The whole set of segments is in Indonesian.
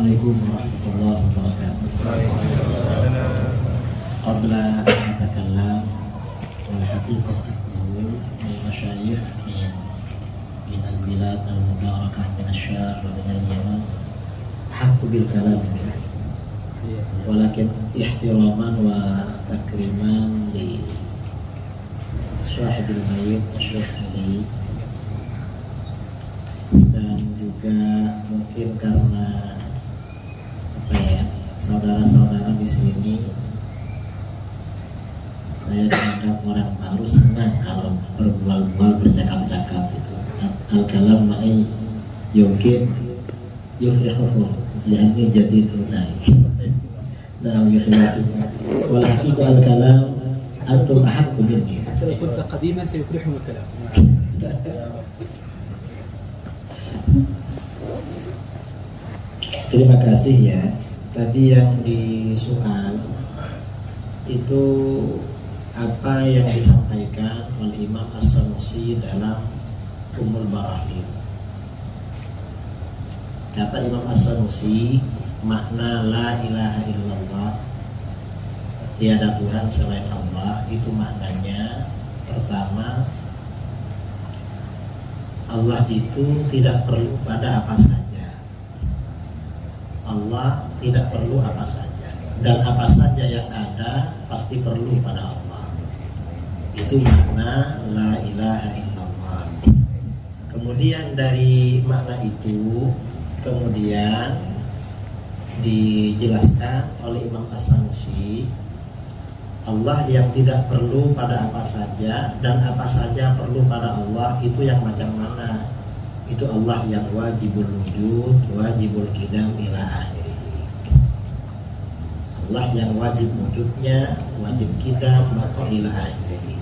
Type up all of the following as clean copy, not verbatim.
Assalamualaikum warahmatullahi wabarakatuh. Qabla an atakallam wal haqiqatu al-masyayikh min al-bilad al-mubarakah min asy-syam wa min al-yaman haqqu bil kalam walakin ihtiraman wa takriman li sahibil mayyit Syekh Ali, dan juga mungkin karena saudara-saudara di sini saya dianggap orang baru, senang kalau berbual-bual, bercakap-cakap itu. Al-kalam ma'i yumkin yufrihuhu li'anni jadidun na'am yukhilatu wal haqiqa al-kalam antum ahaqqu minni. لو كنت قديما سيفرحهم الكلام. Terima kasih ya. Tadi yang disoal itu apa yang disampaikan oleh Imam As-Sanusi dalam Ummul Barahim. Kata Imam As-Sanusi, makna la ilaha illallah, tiada Tuhan selain Allah, itu maknanya pertama, Allah itu tidak perlu pada apa saja. Allah tidak perlu apa saja, dan apa saja yang ada pasti perlu pada Allah. Itu makna la ilaha illallah. Kemudian dari makna itu kemudian dijelaskan oleh Imam As-Sanusi, Allah yang tidak perlu pada apa saja dan apa saja perlu pada Allah, itu yang macam mana? Itu Allah yang wajibul wujud, wajibul qidam ila akhirih. Allah yang wajib wujudnya, wajib qidam maka ila akhirih.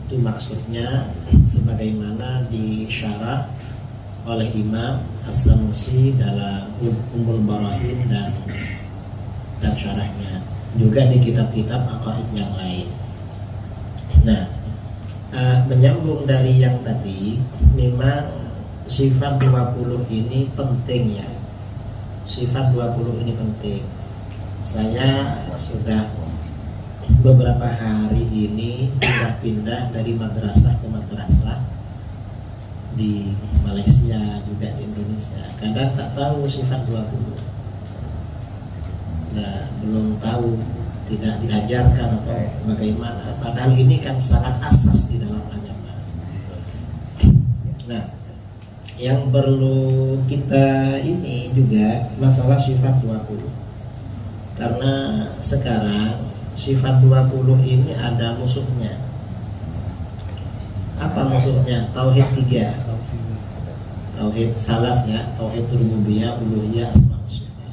Itu maksudnya sebagaimana disyarah oleh Imam As-Sanusi dalam Ummul Barahim dan syarahnya, juga di kitab-kitab aqaid yang lain. Nah, menyambung dari yang tadi, memang sifat 20 ini penting ya. Sifat 20 ini penting. Saya sudah beberapa hari ini pindah-pindah dari madrasah ke madrasah di Malaysia juga di Indonesia. Kadang tak tahu sifat 20. Nah, belum tahu, tidak diajarkan atau bagaimana. Padahal ini kan sangat asas di dalam agama. Nah, yang perlu kita ini juga masalah sifat 20. Karena sekarang sifat 20 ini ada musuhnya. Apa musuhnya? Tauhid 3. Tauhid salas ya, tauhid rububiyah, uluhiyah, asma wa sifat.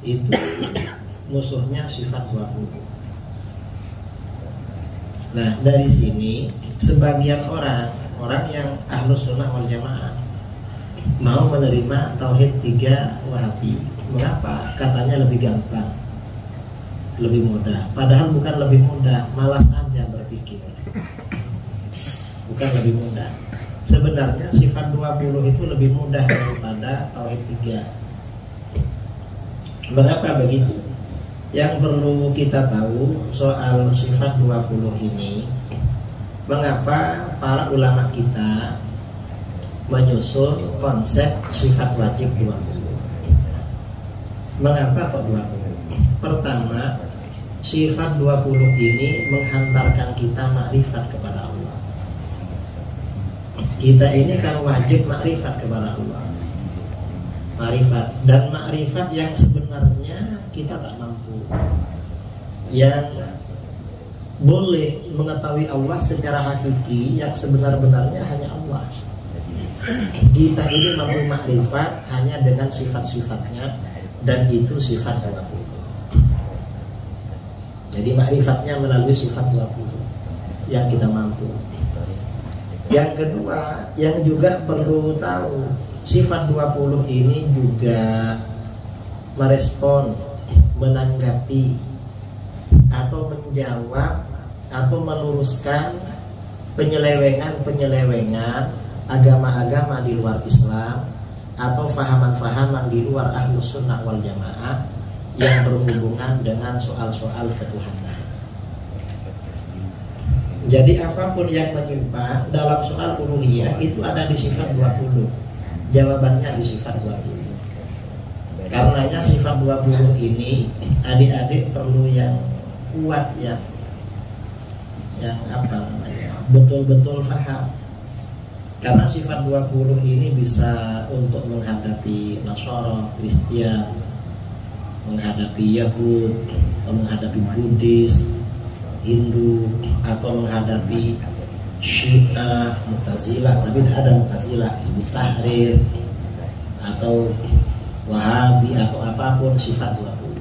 Itu musuhnya sifat 20. Nah, dari sini sebagian orang yang ahlus sunnah wal jamaah mau menerima tauhid 3 Wahabi. Mengapa? Katanya lebih gampang, lebih mudah. Padahal bukan lebih mudah, malas aja berpikir. Bukan lebih mudah. Sebenarnya sifat 20 itu lebih mudah daripada tauhid 3. Mengapa begitu? Yang perlu kita tahu soal sifat 20 ini, mengapa para ulama kita menyusun konsep sifat wajib 20. Mengapa kok 20? Pertama, sifat 20 ini menghantarkan kita makrifat kepada Allah. Kita ini kan wajib makrifat kepada Allah. Makrifat, dan makrifat yang sebenarnya kita tak mampu. Yang boleh mengetahui Allah secara hakiki yang sebenar-benarnya hanya Allah. Kita ini mampu makrifat hanya dengan sifat-sifatnya, dan itu sifat 20. Jadi makrifatnya melalui sifat 20 yang kita mampu. Yang kedua, yang juga perlu tahu, sifat 20 ini juga merespon, menanggapi atau menjawab atau meluruskan penyelewengan-penyelewengan agama-agama di luar Islam atau fahaman-fahaman di luar Ahlus Sunnah wal Jamaah yang berhubungan dengan soal-soal ketuhanan. Jadi apapun yang menyimpang dalam soal uluhiyah itu ada di sifat 20. Jawabannya di sifat 20. Karenanya sifat 20 ini adik-adik perlu yang kuat, yang betul-betul faham. Karena sifat 20 ini bisa untuk menghadapi Nasara, Kristen, menghadapi Yahud, atau menghadapi Buddhis, Hindu, atau menghadapi Syiah, Mu'tazilah, tapi tidak ada Mu'tazilah, Hizbut Tahrir, atau Wahabi, atau apapun, sifat 20.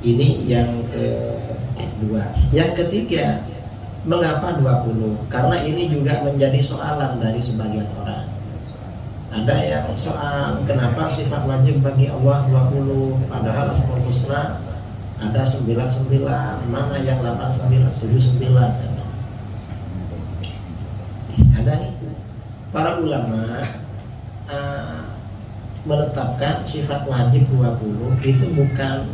Ini yang kedua. Yang ketiga, mengapa 20? Karena ini juga menjadi soalan dari sebagian orang. Ada yang soal kenapa sifat wajib bagi Allah 20, padahal Asmaul Husna ada 99, mana yang 89, 79? Ada itu. Para ulama menetapkan sifat wajib 20 itu bukan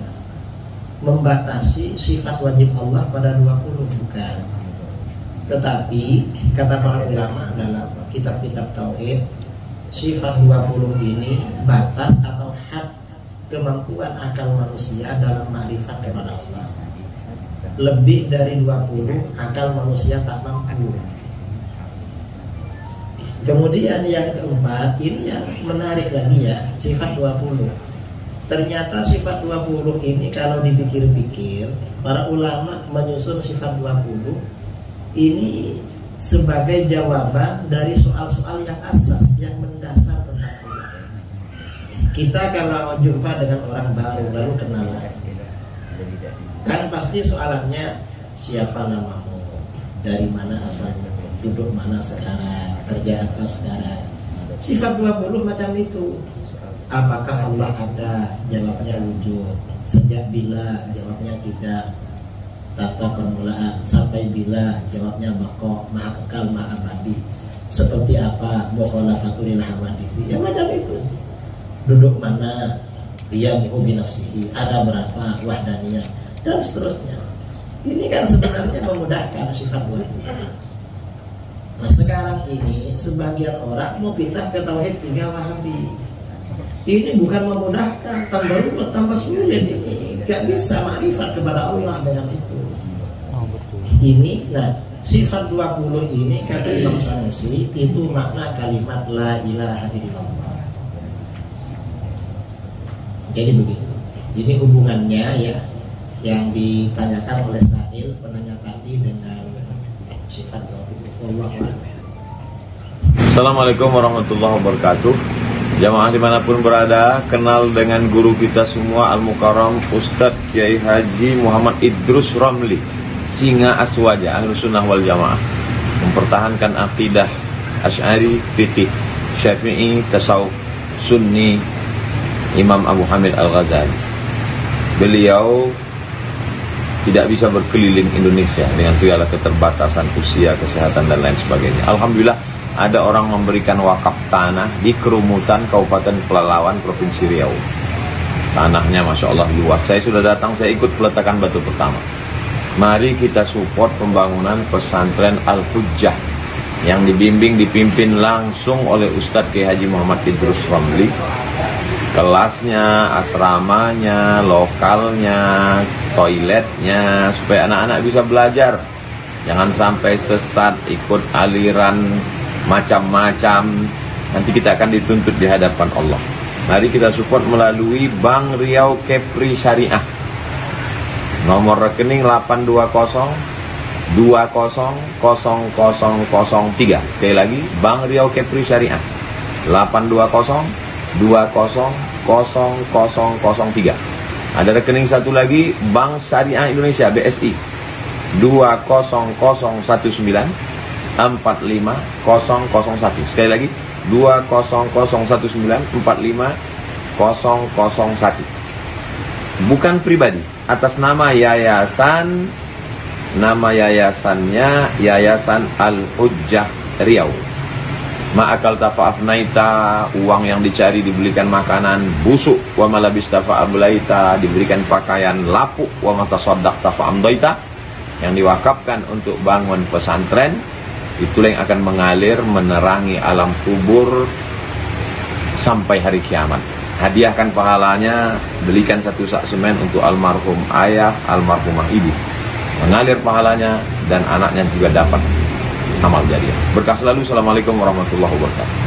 membatasi sifat wajib Allah pada 20, bukan. Tetapi kata para ulama dalam kitab-kitab tauhid, sifat 20 ini batas atau had kemampuan akal manusia dalam ma'rifat kepada Allah. Lebih dari 20 akal manusia tak mampu. Kemudian yang keempat, ini yang menarik lagi ya, sifat 20. Ternyata sifat 20 ini kalau dipikir-pikir, para ulama menyusun sifat 20 ini sebagai jawaban dari soal-soal yang asas, yang mendasar tentang Allah. Kita kalau jumpa dengan orang baru lalu kenalan, kan pasti soalannya siapa namamu, dari mana asalmu, duduk mana sekarang, kerja apa sekarang. Sifat 20 macam itu. Apakah Allah ada? Jawabnya wujud. Sejak bila? Jawabnya tidak. Tanpa permulaan. Sampai bila? Jawabnya baqo, maha kekal, maha abadi. Seperti apa? Mukhalafatul hawadithi. Ya macam itu. Duduk mana? Dia bi nafsihi. Ada berapa? Wahdaniyah. Dan seterusnya. Ini kan sebenarnya memudahkan sifat 20. Nah sekarang ini sebagian orang mau pindah ke tauhid 3 Wahabi. Ini bukan memudahkan, tambah rumit, tambah sulit ini. Gak bisa ma'rifat kepada Allah dengan itu. Ini, nah sifat 20 ini kata Imam Sanusi itu makna kalimat la ilaha illallah. Jadi begitu. Ini hubungannya ya yang ditanyakan oleh Sa'il penanya tadi dengan sifat 20. Assalamualaikum warahmatullahi wabarakatuh. Jamaah dimanapun berada, kenal dengan guru kita semua Al-Mukarram Ustadz Kiai Haji Muhammad Idrus Ramli, Singa Aswaja, Ahlus Sunnah wal Jamaah, mempertahankan akidah Asy'ari, fikih Syafi'i, tasawuf Sunni, Imam Abu Hamid Al-Ghazali. Beliau tidak bisa berkeliling Indonesia dengan segala keterbatasan usia, kesehatan dan lain sebagainya. Alhamdulillah ada orang memberikan wakaf tanah di Kerumutan Kabupaten Pelalawan Provinsi Riau. Tanahnya Masya Allah luas. Saya sudah datang, saya ikut peletakan batu pertama. Mari kita support pembangunan pesantren Al-Hujjah yang dipimpin langsung oleh Ustadz Kiai Haji Muhammad Idrus Ramli. Kelasnya, asramanya, lokalnya, toiletnya, supaya anak-anak bisa belajar. Jangan sampai sesat, ikut aliran macam-macam. Nanti kita akan dituntut di hadapan Allah. Mari kita support melalui Bank Riau Kepri Syariah. Nomor rekening 820 200003. Sekali lagi, Bank Riau Kepri Syariah 820 200003. Ada rekening satu lagi, Bank Syariah Indonesia BSI 20019 45001. Sekali lagi 20019 45001. Bukan pribadi, atas nama yayasan. Nama yayasannya Yayasan Al-Hujjah Riau. Ma'akal tafa'afnaita, uang yang dicari dibelikan makanan busuk. Wa malabis tafa'ablaita, diberikan pakaian lapuk. Wa matasaddaq tafa'amdaita, yang diwakafkan untuk bangun pesantren. Itulah yang akan mengalir menerangi alam kubur sampai hari kiamat. Hadiahkan pahalanya, belikan 1 sak semen untuk almarhum ayah, almarhumah ibu. Mengalir pahalanya dan anaknya juga dapat amal jariah. Berkah selalu. Assalamualaikum warahmatullahi wabarakatuh.